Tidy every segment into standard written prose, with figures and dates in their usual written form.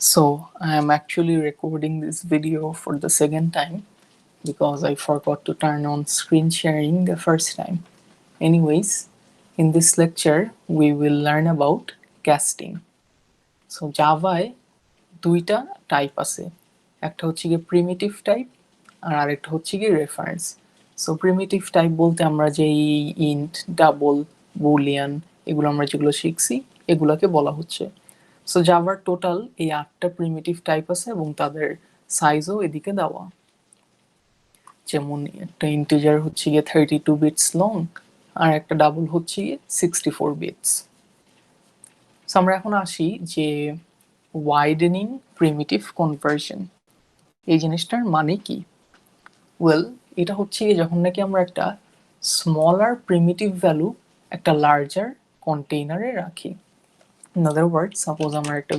So I am actually recording this video for the second time because I forgot to turn on screen sharing the first time. Anyways, in this lecture we will learn about casting. So জাভায় দুইটা type আছে, একটা হচ্ছে গিয়ে primitive type আর আরেকটা হচ্ছে গিয়ে reference. So primitive type বলতে আমরা যে ইন্ট, ডাবল, বুলিয়ান এগুলো আমরা যেগুলো শিখছি এগুলোকে বলা হচ্ছে। সো জাভার টোটাল এই 8টা প্রিমিটিভ টাইপ আছে এবং তাদের সাইজও এদিকে দেওয়া। যেমন একটা ইন্টিজার হচ্ছে গিয়ে 32 বিটস লং আর একটা ডাবল হচ্ছে গিয়ে 64 বিটস। সো আমরা এখন আসি যে ওয়াইডেনিং প্রিমিটিভ কনভার্সন, এই জিনিসটার মানে কি? ওয়েল, এটা হচ্ছে যখন নাকি আমরা একটা স্মলার প্রিমিটিভ ভ্যালু একটা লার্জার কন্টেইনারে রাখি। ইন আদার ওয়ার্ড, সাপোজ আমার একটা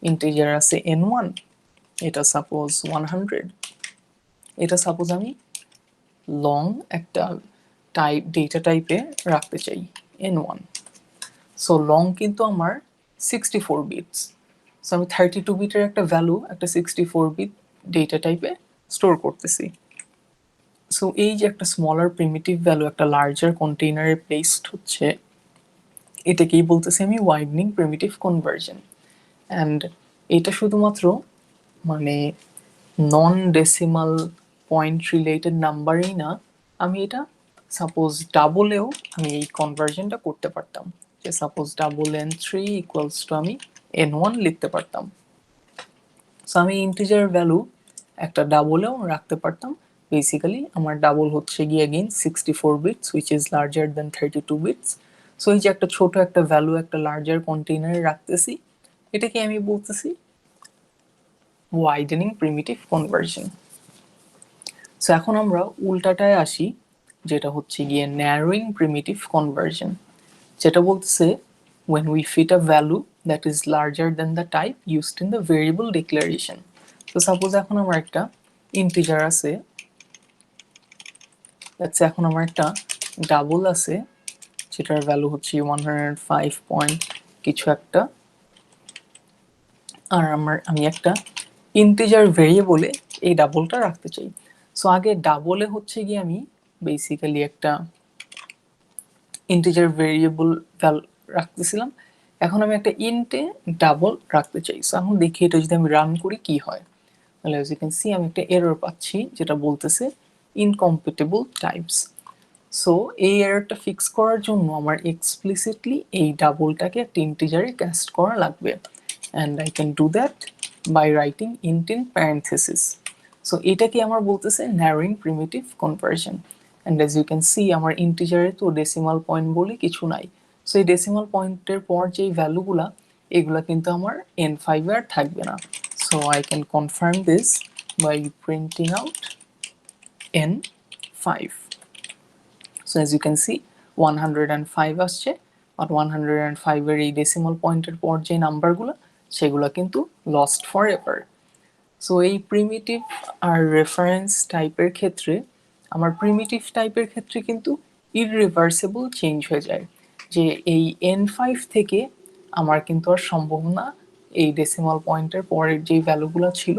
ইন্টিজার আছে n1, এটা সাপোজ 100, এটা সাপোজ আমি লং একটা টাইপ ডেটা টাইপে রাখতে চাই n1। সো লং কিন্তু আমার 64 বিটস। সো আমি 32 বিটের একটা ভ্যালু একটা 64 বিট ডেটা টাইপে স্টোর করতেছি। সো এই যে একটা স্মলার প্রিমিটিভ ভ্যালু একটা লার্জার কন্টেইনারে প্লেসড হচ্ছে, এটাকেই বলতেছি আমি ওয়াইডনিং প্রিমিটিভ কনভার্সন। অ্যান্ড এটা শুধুমাত্র মানে নন ডেসিমাল পয়েন্ট রিলেটেড নাম্বারেই না, আমি এটা সাপোজ ডাবলেও আমি এই কনভার্সনটা করতে পারতাম, যে suppose double n3 equals to আমি n1 লিখতে পারতাম। সো আমি ইন্টিজার ভ্যালু একটা ডাবলেও রাখতে পারতাম। বেসিক্যালি আমার ডাবল হচ্ছে গিয়ে again 64 bits which is larger than 32 bits. So এই যে একটা ছোট একটা ভ্যালু একটা লার্জার কন্টেইনারে রাখতেছি, এটাকে আমি বলতেছি ওয়াইডেনিং প্রিমিটিভ কনভার্সন। সো এখন আমরা উল্টাটায় আসি, যেটা হচ্ছে গিয়ে ন্যারোইং প্রিমিটিভ কনভার্সন, যেটা বলতেছে when we fit a value that is larger than the type used in the variable declaration. তো সাপোজ এখন আমার একটা ইন্টিজার আছে, লেটস সে এখন আমার একটা ডাবল আছে যেটার ভ্যালু হচ্ছে 105 পয়েন্ট কিছু একটা, আর আমি একটা ইন্টিজার ভেরিয়েবলে এই ডাবলটা রাখতে চাই। সো আগে ডাবলে হচ্ছে গিয়ে আমি বেসিক্যালি একটা ইন্টিজার ভেরিয়েবল ভ্যালু রাখতেছিলাম, এখন আমি একটা ইন্টে ডাবল রাখতে চাই। সো এখন দেখি এটা যদি আমি রান করি কি হয়। তাহলে অ্যাজ ইউ ক্যান সি আমি একটা এরর পাচ্ছি যেটা বলতেছে ইনকম্প্যাটিবল টাইপস। সো এই এররটা ফিক্স করার জন্য আমার এক্সপ্লিসিটলি এই ডাবলটাকে একটা ইন্টিজারে ক্যাস্ট করা লাগবে, and I can do that by writing int in parenthesis. So এটাকে আমার বলতেছে narrowing primitive conversion. And as you can see আমার ইন্টিজারে তো ডেসিমাল পয়েন্ট বলে কিছু নাই। সো এই ডেসিমাল পয়েন্টের পর যেই ভ্যালুগুলা এগুলা কিন্তু আমার n5 আর থাকবে না। So I can confirm this by printing out n5. So as you can see 105 আসছে, আর 105 এর এই ডেসিমাল পয়েন্টের পর যে নাম্বারগুলো সেগুলো কিন্তু লস্ট ফর এভার। সো এই প্রিমিটিভ আর রেফারেন্স টাইপের ক্ষেত্রে আমার প্রিমিটিভ টাইপের ক্ষেত্রে কিন্তু ইররিভার্সিবল চেঞ্জ হয়ে যায়, যে এই n5 থেকে আমার কিন্তু আর সম্ভব না এই ডেসিমাল পয়েন্টের পরের যে ভ্যালুগুলো ছিল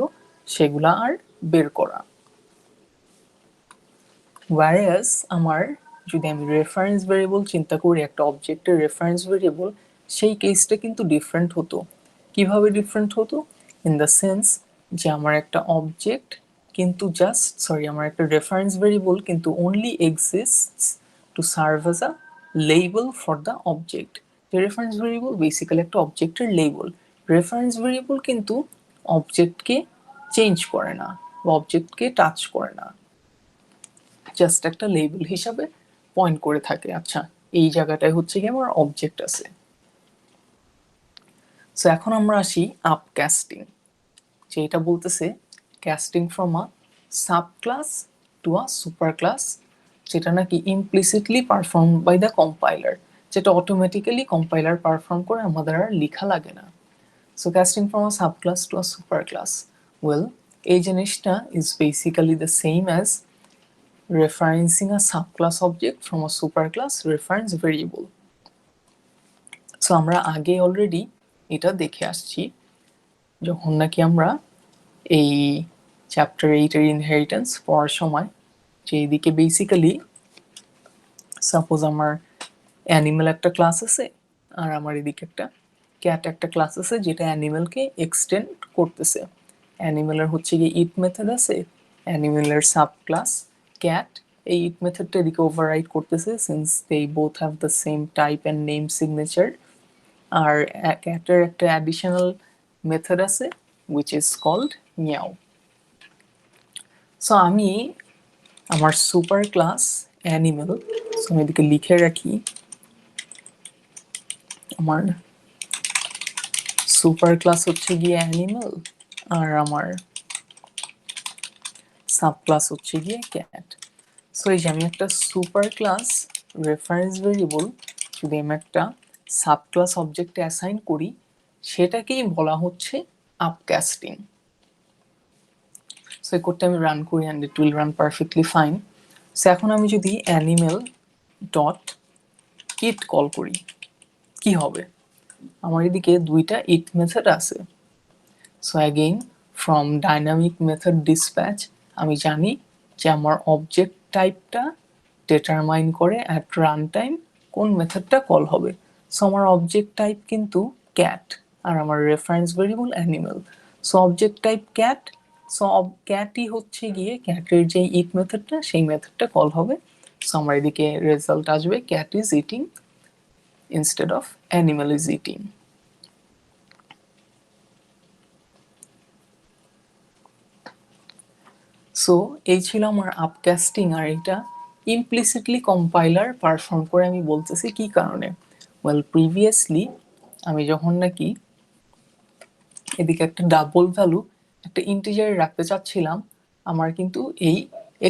সেগুলা আর বের করা। whereas আমার যদি আমি রেফারেন্স ভেরিয়েবল চিন্তা করি, একটা অবজেক্টের রেফারেন্স ভেরিয়েবল, সেই কেসটা কিন্তু ডিফারেন্ট হতো। কিভাবে ডিফারেন্ট হতো? ইন দ্য সেন্স যে আমার একটা অবজেক্ট কিন্তু আমার একটা রেফারেন্স ভেরিয়েবল কিন্তু only exists to serve as a label for the object. যে রেফারেন্স ভেরিয়েবল বেসিক্যালি একটা অবজেক্টের লেবেল। রেফারেন্স ভেরিয়েবল কিন্তু অবজেক্টকে চেঞ্জ করে না বা অবজেক্টকে টাচ করে না, জাস্ট একটা লেবেল হিসাবে পয়েন্ট করে থাকে, আচ্ছা এই জায়গাটায় হচ্ছে কি আমার অবজেক্ট আছে। সো এখন আমরা আসি আপকাস্টিং, যে এটা বলতেছে casting from a subclass to a superclass, যেটা নাকি implicitly perform by the compiler, যেটা অটোমেটিক্যালি কম্পাইলার পারফর্ম করে, আমাদের আর লেখা লাগে না। So casting from a subclass to a superclass, well এই জিনিসটা is basically the same as referencing a subclass object from a superclass reference variable. So আমরা আগে অলরেডি এটা দেখে আসছি যখন নাকি আমরা এই চ্যাপ্টার 8 এর ইনহেরিটেন্স পড়ার সময়, যে এইদিকে বেসিক্যালি সাপোজ আমার অ্যানিমেল একটা ক্লাস আছে আর আমার এদিকে একটা ক্যাট একটা ক্লাস আছে যেটা অ্যানিমেলকে এক্সটেন্ড করতেছে। অ্যানিমেলের হচ্ছে গিয়ে ইট মেথড আছে, অ্যানিমেলের সাব ক্লাস ক্যাট এই ইট মেথডটা এদিকে ওভাররাইড করতেছে since they both have the same type and name signature. আর ক্যাটের একটা অ্যাডিশনাল মেথড আছে which is called meow. So আমি আমার সুপার ক্লাস অ্যানিমেল, সো আমি এদিকে লিখে রাখি আমার সুপার ক্লাস হচ্ছে গিয়ে অ্যানিমেল আর আমার সাব ক্লাস হচ্ছে গিয়ে ক্যাট। সো এই যে আমি একটা সুপার ক্লাস রেফারেন্স ভেরিয়েবল যদি আমি একটা সাব ক্লাস অবজেক্টে অ্যাসাইন করি, সেটাকেই বলা হচ্ছে আপকাস্টিং। সো এই কোডটা আমি রান করি and it will run perfectly fine. So এখন আমি যদি অ্যানিমেল ডট ইট কল করি কি হবে? আমার এদিকে দুইটা ইট মেথড আছে। So again from dynamic method dispatch আমি জানি যে আমার অবজেক্ট টাইপটা ডিটারমাইন করে অ্যাট রান টাইম কোন মেথডটা কল হবে। সো আমার অবজেক্ট টাইপ কিন্তু ক্যাট আর আমার reference variable animal. So object type cat, so ক্যাটই হচ্ছে গিয়ে ক্যাটের যে ইট মেথডটা সেই মেথডটা কল হবে। সো আমার এদিকে রেজাল্ট আসবে cat is eating instead of animal is eating. So এই ছিল আমার আপকাস্টিং, আর এটা ইমপ্লিসিটলি কম্পাইলার পারফর্ম করে। আমি বলতেছি কি কারণে। ওয়েল প্রিভিয়াসলি আমি যখন নাকি এদিকে একটা ডাবল ভ্যালু একটা ইন্টিজারে রাখতে চাচ্ছিলাম, আমার কিন্তু এই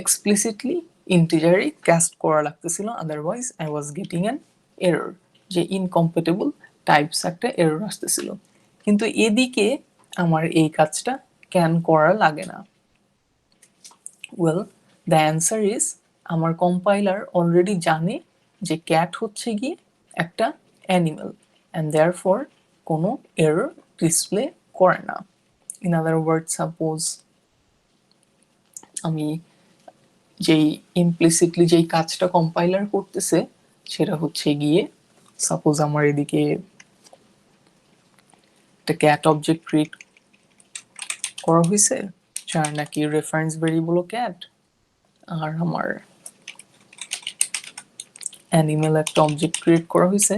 এক্সপ্লিসিটলি ইন্টিজারে ক্যাস্ট করা লাগতেছিল, otherwise I was getting an error, যে ইনকম্প্যাটেবল টাইপস একটা এরর আসতেছিল। কিন্তু এদিকে আমার এই কাজটা ক্যান করা লাগে না। ওয়েল দ্য অ্যান্সার ইজ আমার কম্পাইলার অলরেডি জানে যে ক্যাট হচ্ছে গিয়ে একটা অ্যানিমেল অ্যান্ড দেয়ারফর কোনো এরর ডিসপ্লে করে না। ইন আদার ওয়ার্ড, সাপোজ আমি যেই ইমপ্লিসিটলি যেই কাজটা কম্পাইলার করতেছে সেটা হচ্ছে গিয়ে সাপোজ আমার এদিকে একটা ক্যাট অবজেক্ট ক্রিয়েট করা হয়েছে যার নাকি রেফারেন্স ভেরিয়েবল ক্যাট, আর আমার অ্যানিমেল একটা অবজেক্ট ক্রিয়েট করা হয়েছে,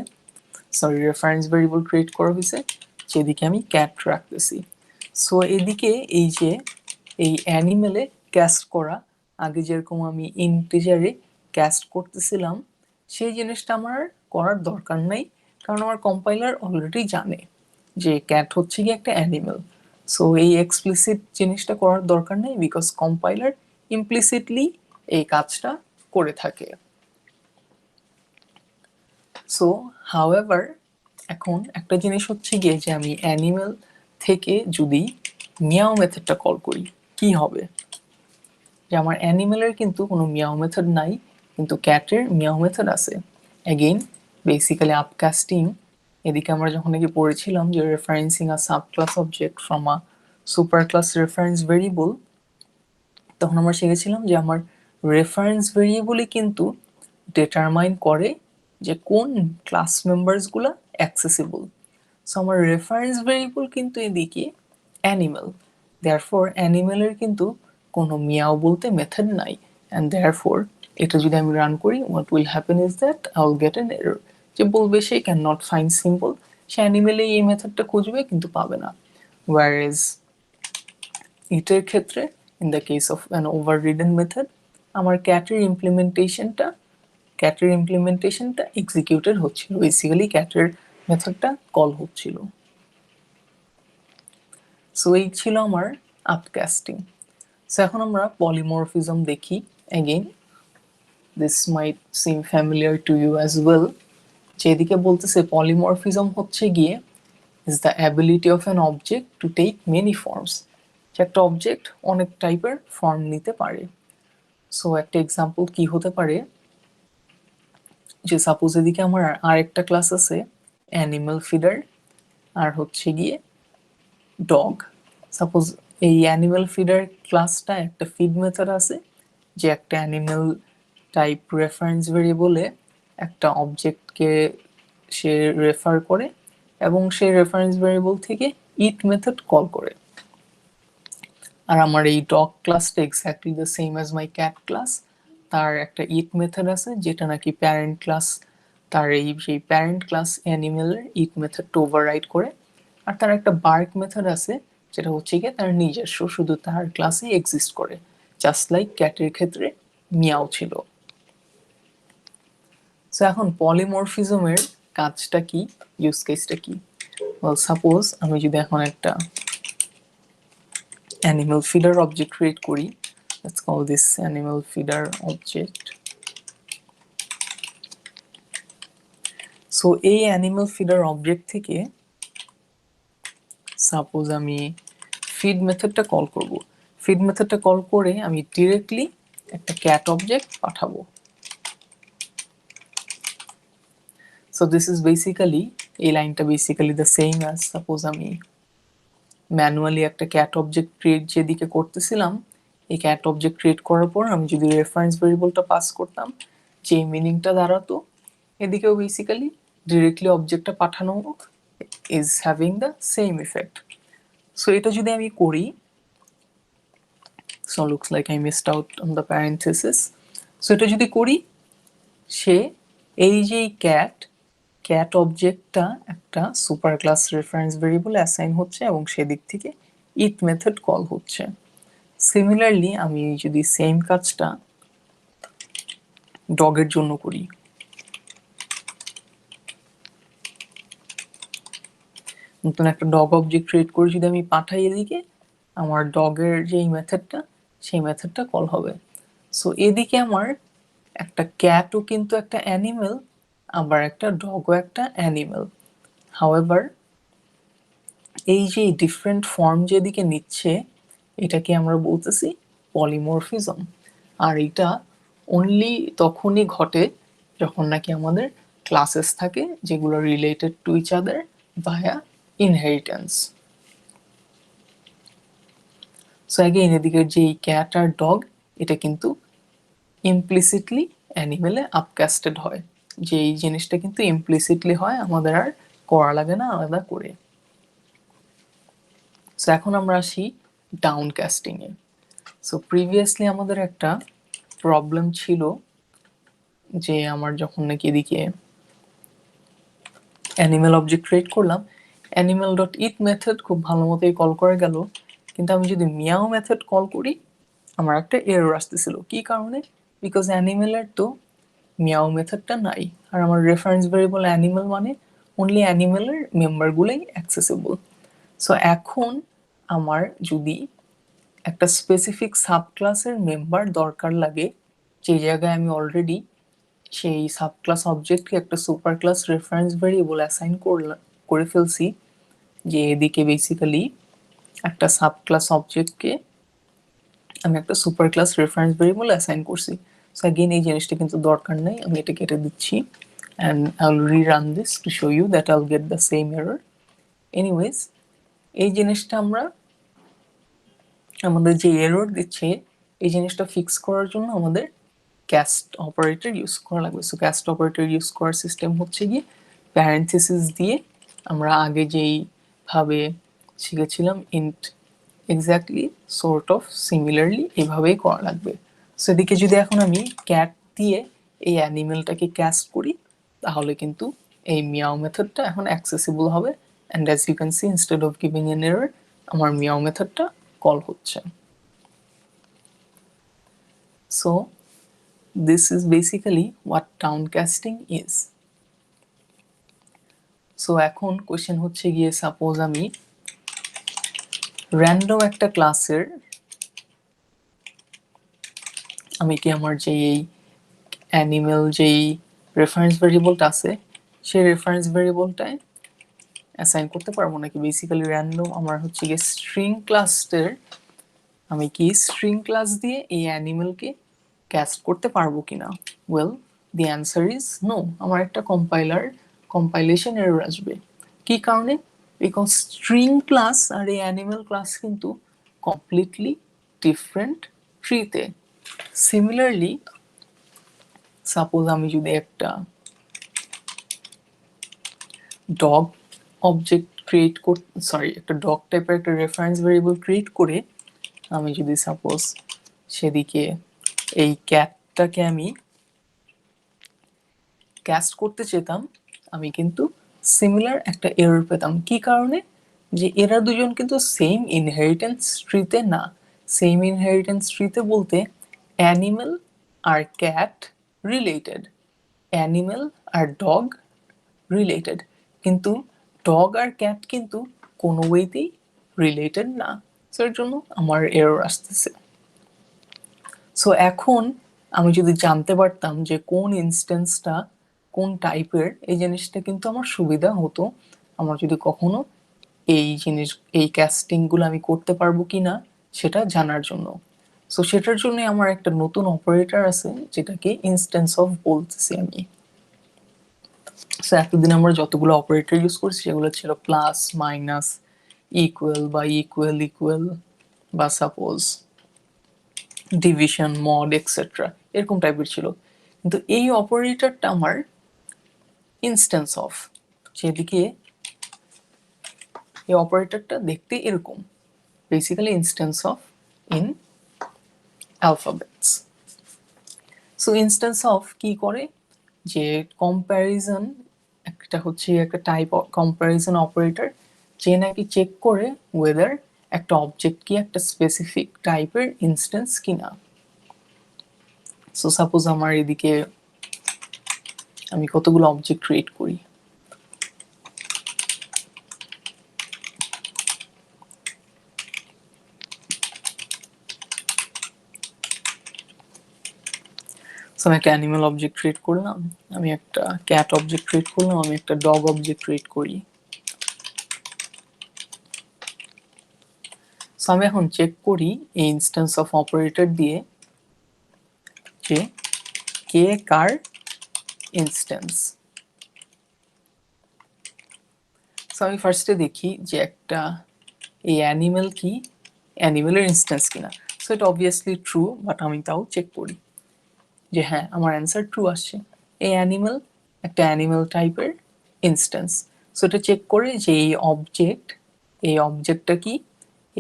সরি রেফারেন্স ভেরিয়েবল ক্রিয়েট করা হয়েছে যেদিকে আমি ক্যাট রাখতেছি। সো এদিকে এই যে এই অ্যানিমেলে ক্যাস্ট করা, আগে যেরকম আমি ইন্টিজারে ক্যাস্ট করতেছিলাম সেই জিনিসটা আমার করার দরকার নাই, কারণ আমার কম্পাইলার অলরেডি জানে যে ক্যাট হচ্ছে কি একটা অ্যানিমেল। সো এই এক্সপ্লিসিট জিনিসটা করার দরকার নেই বিকজ কম্পাইলার ইমপ্লিসিটলি এই কাজটা করে থাকে। সো হাউএভার এখন একটা জিনিস হচ্ছে গিয়ে যে আমি অ্যানিমেল থেকে যদি মিয়াও মেথডটা কল করি কি হবে? যে আমার অ্যানিমেলের কিন্তু কোনো মিয়াও মেথড নাই, কিন্তু ক্যাটের মিয়াও মেথড আছে। অ্যাগেইন বেসিক্যালি আপকাস্টিং, এদিকে আমরা যখন নাকি পড়েছিলাম যে referencing a sub class object from a super class reference variable, তখন আমরা শিখেছিলাম যে আমার রেফারেন্স ভেরিয়েবলই কিন্তু ডিটারমাইন করে যে কোন ক্লাস মেম্বার্সগুলো অ্যাক্সেসিবল। সো আমার রেফারেন্স ভেরিয়েবল কিন্তু এদিকে অ্যানিমেল, দেয়ারফর অ্যানিমেলের কিন্তু কোনো মিয়াও বলতে মেথড নাই, অ্যান্ড দেয়ারফর এটা যদি আমি রান করি what will happen is that I will get an error, যে বলবে সে ক্যান নট ফাইন্ড সিম্বল, সে অ্যানিমেলে এই মেথডটা খুঁজবে কিন্তু পাবে না। ওয়ারেজ ইটের ক্ষেত্রে in the case of an overridden method আমার ক্যাটের ইমপ্লিমেন্টেশনটা এক্সিকিউটেড হচ্ছিল, বেসিক্যালি ক্যাটের মেথডটা কল হচ্ছিল। সো এই ছিল আমার আপকাস্টিং। সো এখন আমরা পলিমরফিজম দেখি। Again this might seem familiar to you as well. যেদিকে বলতেছে পলিমরফিজম হচ্ছে গিয়ে is the ability of an object to take many forms, যে একটা অবজেক্ট অনেক টাইপের ফর্ম নিতে পারে। সো একটা এক্সাম্পল কি হতে পারে, যে সাপোজ এদিকে আমার আরেকটা ক্লাস আছে অ্যানিমাল ফিডার আর হচ্ছে গিয়ে ডগ, সাপোজ এই অ্যানিমেল ফিডার ক্লাসটা একটা ফিড মেথড আছে যে একটা অ্যানিমেল টাইপ রেফারেন্স ভেরিয়েবলে একটা অবজেক্টকে সে রেফার করে এবং সেই রেফারেন্স ভেরিয়েবল থেকে ইট মেথড কল করে। আর আমার এই ডগ ক্লাসটা exactly the same as my cat class. তার একটা ইট মেথড আছে যেটা নাকি প্যারেন্ট ক্লাস, তার সেই প্যারেন্ট ক্লাস অ্যানিমেলের ইট মেথডটা ওভাররাইড করে। আর তার একটা বার্ক মেথড আছে যেটা হচ্ছে গিয়ে তার নিজস্ব, শুধু তার ক্লাসেই এক্সিস্ট করে, জাস্ট লাইক ক্যাটের ক্ষেত্রে মিয়াও ছিল। সো এখন পলিমরফিজমের কাজটা কি, ইউজ কেসটা কি? ওয়েল সাপোজ আমি যদি এখন একটা animal feeder object create করি, let's call this animal feeder object. So এই animal feeder object থেকে সাপোজ আমি feed মেথডটা কল করব। feed মেথডটা কল করে আমি ডিরেক্টলি একটা cat object পাঠাবো। সো দিস ইজ বেসিক্যালি, এই লাইনটা basically the same as suppose আমি ম্যানুয়ালি একটা ক্যাট অবজেক্ট ক্রিয়েট যেদিকে করতেছিলাম, এই ক্যাট অবজেক্ট ক্রিয়েট করার পর আমি যদি রেফারেন্স ভেরিয়েবলটা পাস করতাম, যে মিনিংটা দাঁড়াতো, এদিকেও বেসিক্যালি ডিরেক্টলি অবজেক্টটা পাঠানো is having the same effect. So এটা যদি আমি করি, so looks like I missed out on the parenthesis. So এটা যদি করি, সে এই যে ক্যাট অবজেক্টটা একটা super class reference variable assign হচ্ছে এবং সেদিক থেকে ইট মেথড কল হচ্ছে। সিমিলারলি আমি যদি সেম কাজটা ডগের জন্য করি, নতুন একটা ডগ অবজেক্ট ক্রিয়েট করে যদি আমি পাঠাই এদিকে, আমার ডগের যেই মেথডটা, সেই মেথডটা কল হবে। সো এদিকে আমার একটা ক্যাটও কিন্তু একটা অ্যানিমেল, আবার একটা ডগও একটা অ্যানিমেল। হাউএভার এই যে ডিফারেন্ট ফর্ম যেদিকে নিচ্ছে, এটাকে আমরা বলতেছি পলিমরফিজম। আর এটা অনলি তখনই ঘটে যখন নাকি আমাদের ক্লাসেস থাকে যেগুলো related to each other via inheritance. So again এদিকে যে ক্যাট আর ডগ, এটা কিন্তু ইমপ্লিসিটলি অ্যানিমেলে আপকাস্টেড হয়, যে এই জিনিসটা কিন্তু ইমপ্লিসিটলি হয়, আমাদের আর করা লাগে না আলাদা করে। সো এখন আমরা আসি ডাউন কাস্টিং এ। সো প্রিভিয়াসলি আমাদের একটা প্রবলেম ছিল যে আমার যখন নাকি এদিকে অ্যানিমেল অবজেক্ট ক্রিয়েট করলাম, অ্যানিমেল ডট ইট মেথড খুব ভালো মতোই কল করে গেল, কিন্তু আমি যদি মিয়াও মেথড কল করি, আমার একটা এরর আসতেছিল। কি কারণে? বিকজ অ্যানিমেলের তো মিয়াও মেথডটা নাই, আর আমার রেফারেন্স ভেরিয়েবল অ্যানিমেল মানে অনলি অ্যানিমেলের মেম্বারগুলোই অ্যাক্সেসিবল। সো এখন আমার যদি একটা স্পেসিফিক সাব ক্লাসের মেম্বার দরকার লাগে, যে জায়গায় আমি অলরেডি সেই সাব ক্লাস অবজেক্টকে একটা super class reference variable assign করে ফেলছি, যে এদিকে বেসিক্যালি একটা সাব ক্লাস অবজেক্টকে আমি একটা super class reference variable assign করছি। সো अगेन এই জিনিসটা কিন্তু দরকার নাই, আমি এটা কেটে দিচ্ছি and I'll rerun this to show you that I'll get the same error. Anyways, এই জিনিসটা আমরা আমাদের যে এরর দিচ্ছে, এই জিনিসটা ফিক্স করার জন্য আমাদের ক্যাস্ট অপারেটর ইউজ করা লাগবে। সো ক্যাস্ট অপারেটর ইউজ করার সিস্টেম হচ্ছে গিয়ে প্যারেন্থেসিস দিয়ে, আমরা আগে যেই ভাবে শিখেছিলাম int, exactly sort of similarly এভাবেই করা লাগবে। সো এদিকে যদি এখন আমি ক্যাট দিয়ে এই অ্যানিমেলটাকে ক্যাস্ট করি, তাহলে কিন্তু এই মিয়াও মেথডটা এখন অ্যাক্সেসিবল হবে, and as you can see instead of giving an error, আমার মিয়াও মেথডটা কল হচ্ছে। So this is basically what downcasting is. So এখন কোশ্চেন হচ্ছে গিয়ে, সাপোজ আমি র্যান্ডম একটা ক্লাসের, আমি কি আমার যে এই অ্যানিমেল যেই রেফারেন্স ভেরিয়েবলটা আছে, সেই রেফারেন্স ভেরিয়েবলটায় অ্যাসাইন করতে পারবো নাকি? বেসিক্যালি র্যান্ডম আমার হচ্ছে গিয়ে স্ট্রিং ক্লাসের, আমি কি স্ট্রিং ক্লাস দিয়ে এই অ্যানিমেলকে ক্যাস্ট করতে পারবো কিনা? Well the answer is no. আমার একটা কম্পাইলেশন এরর আসবে। কি কারণে? বিকজ স্ট্রিং ক্লাস আর এই অ্যানিমেল ক্লাস কিন্তু কমপ্লিটলি ডিফারেন্ট ট্রিতে। সিমিলারলি সাপোজ আমি যদি একটা ডগ অবজেক্ট ক্রিয়েট একটা ডগ টাইপের একটা রেফারেন্স ভেরিয়েবল ক্রিয়েট করে আমি যদি সাপোজ সেদিকে এই ক্যাটটাকে আমি ক্যাস্ট করতে চেতাম, আমি কিন্তু সিমিলার একটা এরর পেতাম। কি কারণে? যে এরা দুজন কিন্তু সেম ইনহেরিটেন্স ট্রিতে না। সেম ইনহেরিটেন্স ট্রিতে বলতে অ্যানিমেল আর ক্যাট রিলেটেড, অ্যানিমেল আর ডগ রিলেটেড, কিন্তু ডগ আর ক্যাট কিন্তু কোনো ওয়েতেই রিলেটেড না। সো এর জন্য আমার এরর আসতেছে। সো এখন আমি যদি জানতে পারতাম যে কোন ইনস্ট্যান্সটা কোন টাইপের, এই জিনিসটা কিন্তু আমার সুবিধা হতো আমার যদি কখনো এই ক্যাস্টিংগুলো আমি করতে পারবো কিনা সেটা জানার জন্য। সো সেটার জন্য আমার একটা নতুন অপারেটর আছে যেটাকে ইনস্ট্যান্স অফ বলতেছি আমি। সো এতদিন আমরা যতগুলো অপারেটর ইউজ করছি সেগুলো ছিল প্লাস, মাইনাস, ইকুয়াল বা ইকুয়াল ইকুয়াল বা সাপোজ ডিভিশন, মড, এক্সেট্রা, এরকম টাইপের ছিল। কিন্তু এই অপারেটরটা আমার ইনস্ট্যান্স অফ, যেদিকে এই অপারেটরটা দেখতে এরকম, basically instance of in alphabets. So instance of কি করে, যে কম্প্যারিজন, একটা হচ্ছে একটা টাইপ কম্প্যারিজন অপারেটর, যে নাকি চেক করে ওয়েদার একটা অবজেক্ট কি একটা স্পেসিফিক টাইপের ইনস্ট্যান্স কিনা। সো সাপোজ আমার এদিকে আমি কতগুলো অবজেক্ট ক্রিয়েট করি, আমি একটা অ্যানিমাল অবজেক্ট ক্রিয়েট করলাম, আমি একটা ক্যাট অবজেক্ট ক্রিয়েট করলাম, আমি একটা ডগ অবজেক্ট ক্রিয়েট করি। সো আমি এখন চেক করি এই ইনস্ট্যান্স অফ অপারেটর দিয়ে যে কে কার ইনস্ট্যান্স। সো আমি ফার্স্টে দেখি যে একটা এই অ্যানিমেল কি অ্যানিমেলের ইনস্ট্যান্স কিনা। সো এটা অবভিয়াসলি ট্রু, বাট আমি তাও চেক করি যে হ্যাঁ আমার অ্যান্সার ট্রু আসছে, এই অ্যানিমেল একটা অ্যানিমেল টাইপের ইনস্ট্যান্স। সো এটা চেক করে যে এই অবজেক্টটা কি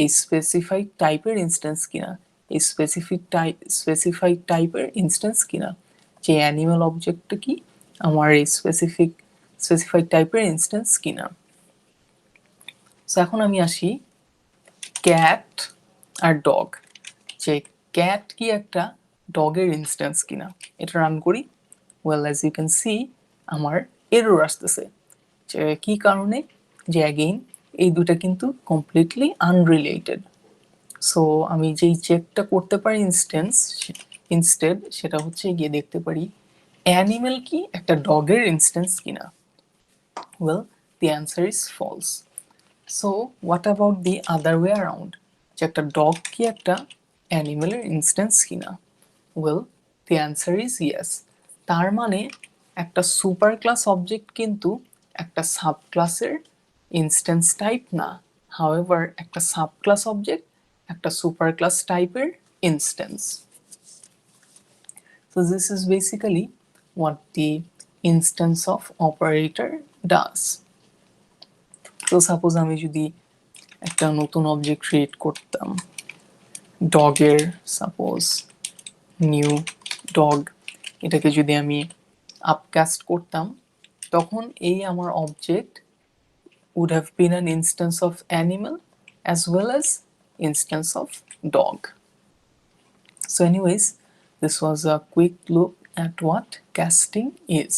এই স্পেসিফাইড টাইপের ইনস্ট্যান্স কিনা, এই স্পেসিফাইড টাইপের ইনস্ট্যান্স কিনা, যে অ্যানিমেল অবজেক্টটা কি আমার এই স্পেসিফাইড টাইপের ইনস্ট্যান্স কিনা। সো এখন আমি আসি ক্যাট আর ডগ, যে ক্যাট কি একটা ডগের ইনস্ট্যান্স কিনা। এটা রান করি, well as you can see আমার এরর আসতেছে। যে কি কারণে, যে অ্যাগেইন এই দুটা কিন্তু কমপ্লিটলি আনরিলেটেড। সো আমি যেই চেকটা করতে পারি ইনস্টেড সেটা হচ্ছে গিয়ে দেখতে পারি অ্যানিমেল কি একটা ডগের ইনস্ট্যান্স কিনা। Well the answer is false. So what about the other way around, যে একটা ডগ কি একটা অ্যানিমেলের ইনস্ট্যান্স কিনা। Well the answer is yes. তার মানে একটা সুপার ক্লাস অবজেক্ট কিন্তু একটা সাব ক্লাসের ইনস্ট্যান্স টাইপ না, হাউএভার একটা সাব ক্লাস অবজেক্ট একটা সুপার ক্লাস টাইপের instance. So this is basically what the instance of operator does. So suppose আমি যদি একটা নতুন অবজেক্ট ক্রিয়েট করতাম ডগের, সাপোজ নিউ ডগ, এটাকে যদি আমি আপকাস্ট করতাম, তখন এই আমার object would have been an instance of animal as well as instance of dog. So anyways, this was a quick look at what casting is.